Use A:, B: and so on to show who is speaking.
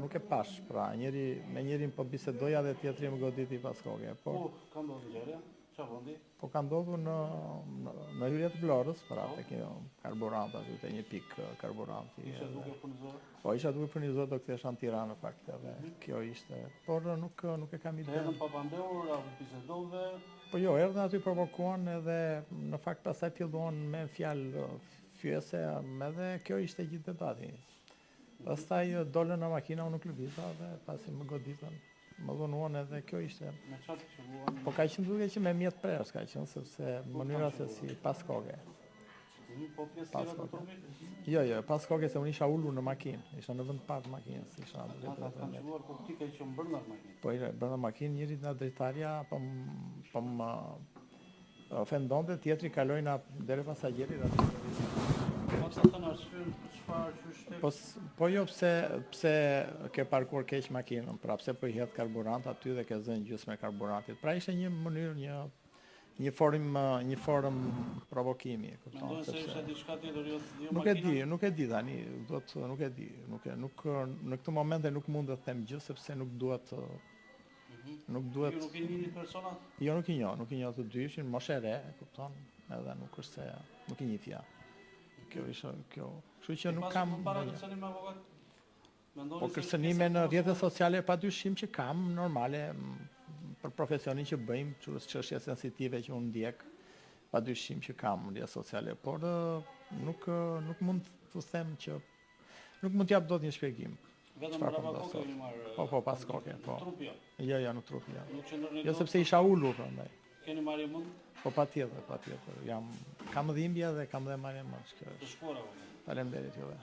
A: nuk e pash, pra me njërin po bisedoja dhe tjetri më goditi pas koke.
B: Po, ka ndodhur ngjarje? Çfarë vendi?
A: Po ka ndodhur në hyrje të Vlorës, pra tek një karburant aty, te një pik karburanti.
B: Isha duke furnizuar?
A: Po, isha duke furnizuar, do kthesha në Tiranë në fakt, edhe kjo ishte, por nuk e kam ide.
B: Të erdhën papandehur, apo bisedove?
A: Po jo, erdhën aty provokuan edhe në fakt pastaj filluan me fjalë fyese, edhe kjo ishte gjithë debati. Pastaj dolën në makina, unë nuk lëviza dhe pasi më goditën, më dhunuan edhe kjo ishte.
B: Me çfarë të qelluan?
A: Po ka qenë duke që me mjet prerës ka qenë, sepse mënyra se si pas koke.
B: Po pjesë tjera të trupit?
A: Jo, pas koke se unë isha ulur në makinë, isha në vend parë makinës.
B: Ata kanë qelluar kur ti ke qenë brenda makinës?
A: Po brenda makinë, njëri nga drejtarja po më ofendonte, tjetri kaloi na deri pasagjerit aty. Po jo, pse ke parkuar keq makinën, pra pse po i hedh karburant aty dhe ke zënë gjysmë me karburantit. Pra ishte një mënyrë, një forum provokimi, e kupton.
B: Mendoj se ishte diçka tjetër, jo
A: makina. Nuk e di tani, nuk e di. Në këtë momente nuk mund të them gjë sepse nuk duhet.
B: Ju nuk i njihni personat?
A: Jo, nuk i njoh të dy, ishin moshë e re, e kupton, edhe nuk është se nuk i njihja. Kjo ishte kjo. Kështu që nuk kam.
B: Para kërcënim me avokat?
A: Po kërcënime në rrjetet sociale padyshim që kam, normale për profesionin që bëjmë, çështje sensitive që unë ndjek, padyshim që kam në rrjetet sociale, por nuk mund të them që nuk mund t'jap dot një shpjegim.
B: Vetëm brava koke keni marrë?
A: Po, pas koke, po.
B: Në trup jo?
A: Jo, në trup jo.
B: Nuk qëndroni
A: jo, sepse isha ulur prandaj.
B: Keni marrë mend?
A: Po patjetër. Kam dhimbje dhe kam dhe marrje mend.
B: Të shkuara.
A: Faleminderit juve.